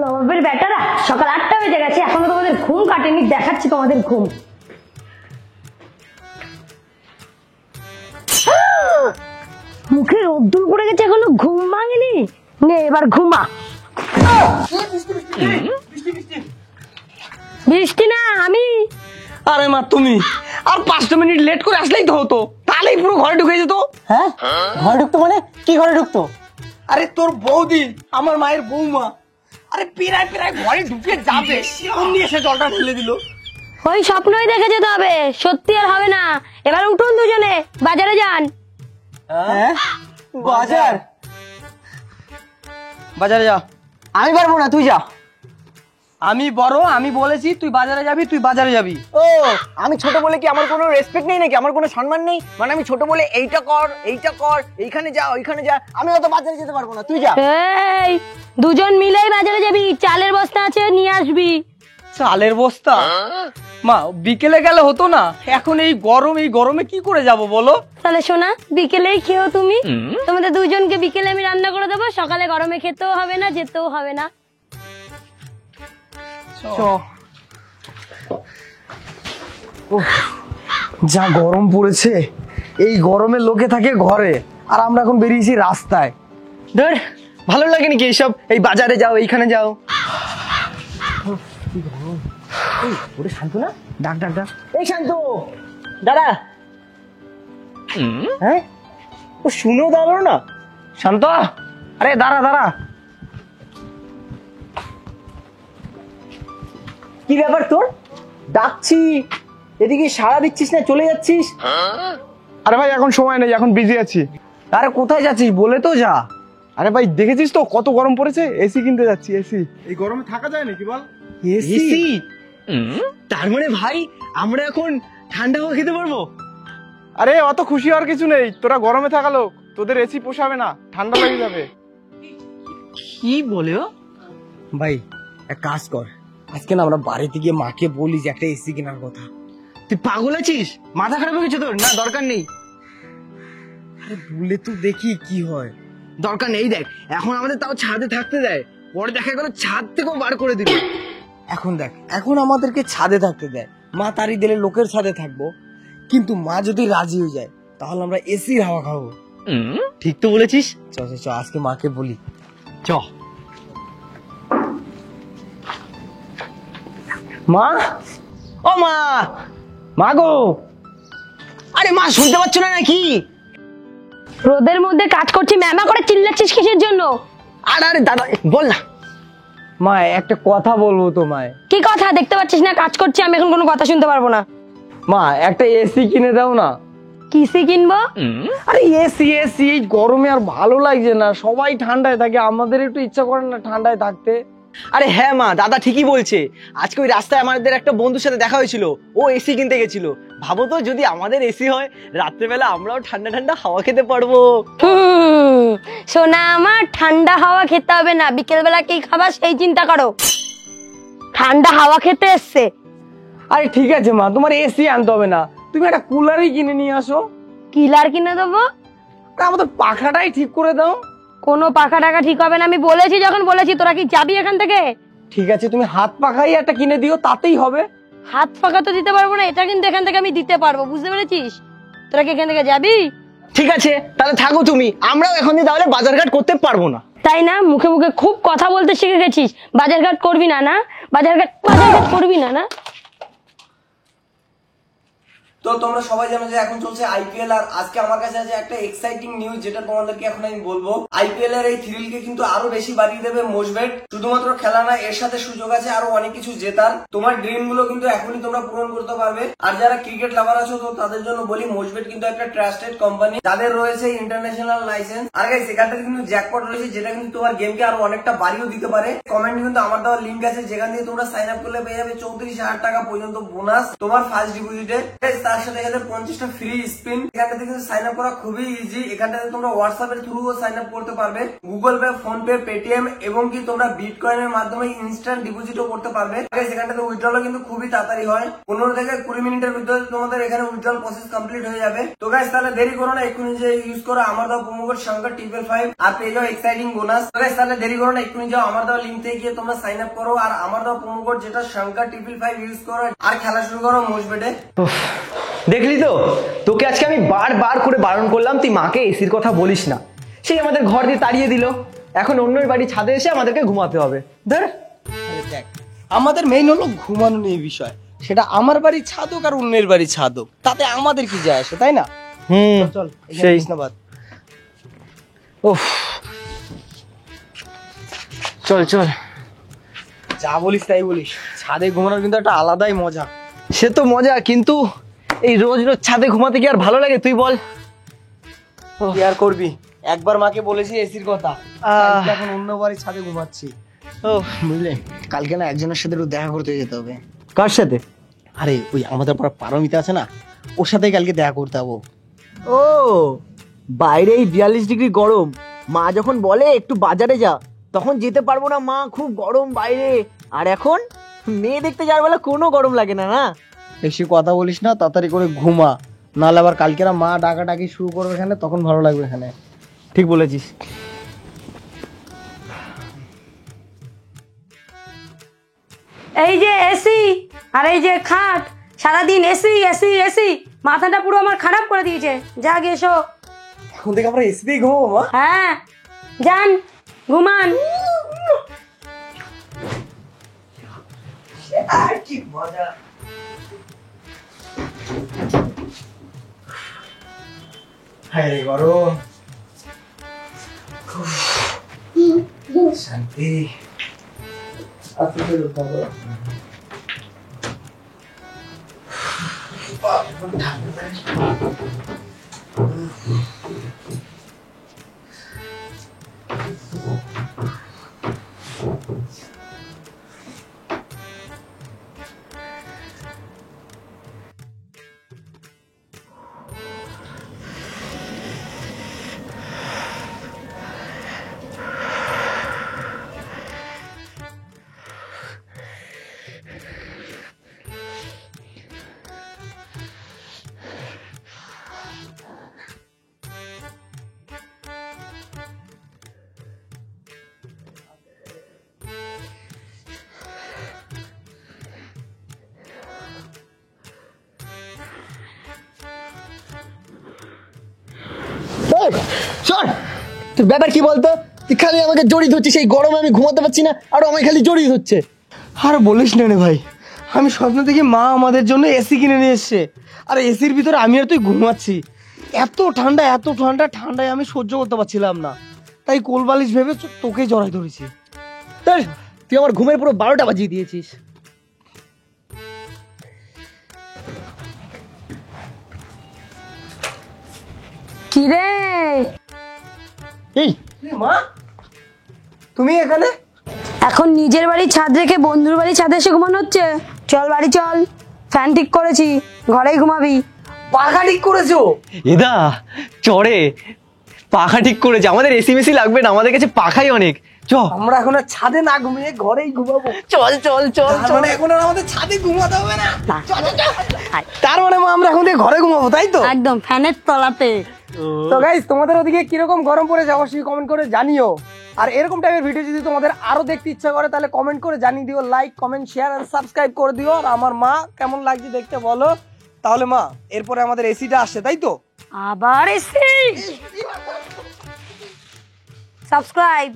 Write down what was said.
নবাবের বেটারা সকাল 8টা বেজে গেছে, এখনো তোমাদের ঘুম কাটেনি। দেখাচ্ছি তোমাদের ঘুম। মুখে রোদ্দুর পড়ে গেছে, এখনো ঘুম ভাঙেনি। নে এবার ঘুমা। বৃষ্টি না, আমি। আরে মা তুমি আর 5 মিনিট লেট করে আসলেই তো হতো, তাহলেই পুরো ঘরে ঢুকে যেত। হ্যাঁ, ঘরে ঢুকতো মানে কি ঘরে ঢুকতো? আরে তোর বৌদি, আমার মায়ের বৌমা, আরে প্রায় ঘরে ঢুকে যাবে, অমনি এসে জলটা ঢেলে দিল। ওই স্বপ্নই দেখে যেতে হবে, সত্যি আর হবে না। এবার উঠুন দুজনে, বাজারে যান। হ্যাঁ, বাজার? বাজারে যা। আমি পারবো না, তুই যা। আমি বড়, আমি বলেছি তুই বাজারে যাবি, তুই বাজারে যাবি। ও, আমি ছোট বলে কি আমার কোনো রেসপেক্ট নেই নাকি? আমার কোনো সম্মান নেই? মানে আমি ছোট বলে এইটা কর, এইখানে যা, ওইখানে যা। আমি অত বাজারে যেতে পারবো না, তুই যা। এই দুজন মিলেই বাজারে যাবি, চালের বস্তা আছে নিয়ে আসবি। চালের বস্তা? মা বিকেলে গেলে হতো না? এখন এই গরমে কি করে যাব বলো? তাহলে শোনা, বিকেলেই খেও তুমি। তোমাদের দুজনকে বিকেলে আমি রান্না করে দেবো, সকালে গরমে খেতেও হবে না, যেতেও হবে না। যা গরম পড়েছে, এই গরমে লোকে থাকে ঘরে, আর আমরা এখন বেরিয়েছি রাস্তায়। ধর, ভালো লাগে নাকি এইসব? এই বাজারে যাও, এইখানে যাও। ওরে শান্ত না, ডাক। এই শান্ত, দাঁড়া। হ্যাঁ, ও শুনেও দাঁড়ালো না। শান্ত, আরে দাঁড়া। কি ব্যাপার তোর? ডাকছি, এদিকে সাড়া দিচ্ছিস না, চলে যাচ্ছিস। আরে ভাই এখন সময় নেই, এখন বিজি আছি। আরে কোথায় যাচ্ছিস বলে তো যা। আরে ভাই দেখেছিস তো কত গরম পড়েছে, এসি কিনতে যাচ্ছি। এসি এই গরমে থাকা যায় নাকি বল? এসি? তার মানে ভাই আমরা এখন ঠান্ডা হাওয়া খেতে পারবো? আরে অত খুশি হওয়ার কিছু নেই, তোরা গরমে থাকা লোক, তোদের এসি পোষাবে না, ঠান্ডা লেগে যাবে। কি বলে ও? ভাই এক কাজ কর, আজকে না আমরা বাড়িতে গিয়ে মাকে বলি যে একটা এসি কেনার কথা। তুই পাগল আছিস? মাথা খারাপ হয়ে গেছে তোর? না দরকার নেই। আরে বলে তো দেখি কি হয়। দরকার নেই, দেখ এখন আমাদের তাও ছাদে থাকতে দেয়, পরে দেখা গেল ছাদ থেকেও বার করে দিল। এখন দেখ, এখন আমাদেরকে ছাদে থাকতে দেয়, মা তারই দিলে লোকের ছাদে থাকবো। কিন্তু মা যদি রাজি হয়ে যায় তাহলে আমরা এসির হাওয়া খাবো। ঠিক তো বলেছিস। চ আজকে মাকে বলি, চ। মা, ও মা গো। আরে মা শুনতে পাচ্ছ না নাকি? রোদের মধ্যে কাজ করছি, ম্যামা করে চিল্লাচ্ছিস কিসের জন্য? আরে দাদা বল না। মা একটা কথা বলবো তোমায়। কি কথা? দেখতে পাচ্ছিস না কাজ করছি আমি, এখন কোনো কথা শুনতে পারবো না। মা একটা এসি কিনে দাও না। কিসে কিনবো? আরে এসি এই গরমে আর ভালো লাগছে না, সবাই ঠান্ডায় থাকে, আমাদের একটু ইচ্ছা করে না ঠান্ডায় থাকতে। আরে হ্যাঁ মা, দাদা ঠিকই বলছে। আজকে ওই রাস্তায় আমাদের একটা বন্ধুর সাথে দেখা হয়েছিল, ও এসি কিনতে গেছিল। ভাবো তো যদি আমাদের এসি হয়, রাত্রেবেলা আমরাও ঠান্ডা হাওয়া খেতে পারবো। সোনা আমার, ঠান্ডা হাওয়া খেতে হবে না, বিকেল বেলা কি খাবা সেই চিন্তা করো। ঠান্ডা হাওয়া খেতে এসছে। আরে ঠিক আছে মা, তোমার এসি আনতে হবে না, তুমি একটা কুলারই কিনে নিয়ে আসো। কিলার কিনে দেবো? আমাদের পাখাটাই ঠিক করে দাও। কোনো পাখা টাকা ঠিক হবে না, আমি বলেছি যখন বলেছি। তোরা কি যাবি এখান থেকে? ঠিক আছে, তুমি হাত পাখাই একটা কিনে দিও, তাতেই হবে। হাত পাখা তো দিতে পারবো না, এটা কিন্তু এখান থেকে আমি দিতে পারবো, বুঝতে পেরেছিস? তোরা কি এখান থেকে যাবি? ঠিক আছে তাহলে থাকো তুমি, আমরাও এখন তাহলে বাজারঘাট করতে পারবো না। তাই না? মুখে মুখে খুব কথা বলতে শিখে গেছিস। বাজারঘাট করবি না? না বাজারঘাট করবি না? তো তোমরা সবাই জানো যে এখন চলছে আইপিএল, আর আজকে আমার কাছে আছে একটা এক্সাইটিং নিউজ, যেটা তোমাদেরকে এখন আমি বলবো। আইপিএল এর এই থ্রিলকে কিন্তু আরো বেশি বাড়িয়ে দেবে মোজবেট। শুধুমাত্র খেলা না, এর সাথে সুযোগ আছে আরো অনেক কিছু জেতার। তোমার ড্রিম গুলো কিন্তু এখনই তোমরা পূরণ করতে পারবে। আর যারা ক্রিকেট লাভার আছো তো তাদের জন্য বলি, মোজবেট কিন্তু একটা ট্রাস্টেড কোম্পানি, যাদের রয়েছে ইন্টারন্যাশনাল লাইসেন্স। আর গাইস এখানটা কিন্তু জ্যাকপট রয়েছে, যেটা কিন্তু তোমার গেমকে আরো অনেকটা বাড়িয়েও দিতে পারে। কমেন্টে কিন্তু আমার দেওয়ার লিঙ্ক আছে, যেখান থেকে তোমরা সাইন আপ করলে পেয়ে যাবে 34,000 টাকা পর্যন্ত বোনাস তোমার ফার্স্ট ডিপোজিটে। তার সাথে এখানে 50টা ফ্রি স্পিন। এখানটাতে কিন্তু সাইন আপ করা খুবই ইজি। এখানটাতে তোমরা হোয়াটসঅ্যাপ এর থ্রুও সাইন আপ করতে পারবে, Google pay, phone pay, Paytm এবং কি তোমরা বিটকয়েনের মাধ্যমে ইনস্ট্যান্ট ডিপোজিটও করতে পারবে। এখানটাতে উইথড্রলও কিন্তু খুবই তাড়াতাড়ি হয়, 15 থেকে 20 মিনিটের ভিতরে তোমাদের এখানে উইথড্রল প্রসেস কমপ্লিট হয়ে যাবে। তো গাইস তাহলে দেরি করো না, এক্ষুনি যে ইউজ করো আমার দাও প্রোমো কোড সংখ্যা 555 আর পেয়ে যাও এক্সাইটিং বোনাস। তো গাইস তাহলে দেরি করো না, এক্ষুনি যাও আমার দাও লিঙ্ক থেকে গিয়ে তোমরা সাইন আপ করো আর আমার দাও প্রোমো কোড যেটা সংখ্যা 555 ইউজ করো আর খেলা শুরু করো মোজবেটে। দেখলি তো, তোকে আজকে আমি বারবার করে বারণ করলাম তুই মাকে এসির কথা বলিস না, সেই আমাদের ঘর দিয়ে তাড়িয়ে দিল। এখন অন্যের বাড়ি ছাদে এসে আমাদেরকে ঘুমাতে হবে। ধর, দেখ আমাদের মেইন হলো ঘুমানো নিয়ে বিষয়, সেটা আমার বাড়ি ছাদ হোক আর অন্যের বাড়ি ছাদ হোক, তাতে আমাদের কি যায় আসে, তাই না? চল সেই বিছনাবাদ। ওফ, চল চল। যা বলিস তাই বলিস, ছাদে ঘুমানোর কিন্তু একটা আলাদাই মজা। সে তো মজা, কিন্তু এই রোজ রোজ ছাদে ঘুমাতে কি আর ভালো লাগে তুই বল? কি আর করবি, একবার মাকে বলেছি এসির কথা, তাই এখন অন্য বাড়ির ছাদে ঘুমাচ্ছি। ও বুঝলে, কালকে না একজনের সাথে একটু দেখা করতে যেতে হবে। কার সাথে? আরে ওই আমাদের পাড়া পারমিতা আছে না, ওর সাথে কালকে দেখা করতে যাবো। ও, বাইরে এই 42 ডিগ্রি গরম, মা যখন বলে একটু বাজারে যা, তখন যেতে পারবো না, মা খুব গরম বাইরে। আর এখন মেয়ে দেখতে যাওয়ার বেলা কোনো গরম লাগে না। না বেশি কথা বলিস না, তাড়াতাড়ি করে ঘুমা, নাহলে আবার কালকেরা মা ডাকাডাকি শুরু করবে এখানে, তখন ভালো লাগবে এখানে। ঠিক বলেছিস। এই যে এসি আর এই যে খাট, সারাদিন এসি এসি এসি, মাথাটা পুরো আমার খারাপ করে দিয়েছে। যা গিয়ে এসো। এখন থেকে আমরা এসিতেই ঘুমাবো মা? হ্যাঁ যান, ঘুমান। কি মজা। হ্যাঁ গরম, শান্তি। শোন, তোর ব্যাপার কি বলতো? তুই খালি আমাকে জড়িয়ে ধরছিস, এই গরমে আমি ঘুমাতে পারছি না, আর আমাকে খালি জড়িয়ে ধরছে। আর বলিস না রে ভাই, আমি স্বপ্ন থেকে মা আমাদের জন্য এসি কিনে নিয়ে এসছে, আর এসির ভিতরে আমি আর তুই ঘুমাচ্ছি। এত ঠান্ডা এত ঠান্ডা, ঠান্ডায় আমি সহ্য করতে পারছিলাম না, তাই কোলবালিশ ভেবে তোকে জড়াই ধরেছি। তুই আমার ঘুমের পুরো 12টা বাজিয়ে দিয়েছিস। কি রে? এই মা, তুমি এখানে? এখন নিজের বাড়ি ছাদ রেখে বন্ধুর বাড়ি ছাদে এসে ঘুমানো হচ্ছে? চল বাড়ি চল, ফ্যান ঠিক করেছি, ঘরেই ঘুমাবি। পাখা ঠিক করেছো? এদা চড়ে পাখা ঠিক করেছে, আমাদের এসি মেসি লাগবে না, আমাদের কাছে পাখাই অনেক। চ, আমরা এখন আর ছাদে না ঘুমিয়ে ঘরেই ঘুমাবো। চল চল চল তার চল। মানে এখন আর আমাদের ছাদে ঘুমাতে হবে না। চল, চল, চল। তার মানে মা আমরা এখন থেকে ঘরে ঘুমাবো, তাই তো? একদম ফ্যানের তলাতে। তো গাইস, তোমাদের ওদিকে কিরকম গরম পড়েছে অবশ্যই কমেন্ট করে জানিও। আর এরকম টাইপের ভিডিও যদি তোমাদের আরো দেখতে ইচ্ছা করে তাহলে কমেন্ট করে জানিয়ে দিও, লাইক কমেন্ট শেয়ার আর সাবস্ক্রাইব করে দিও। আর আমার মা কেমন লাগছে দেখতে বলো। তাহলে মা, এরপরে আমাদের এসিটা আসছে, তাই তো? আবার এসি। সাবস্ক্রাইব।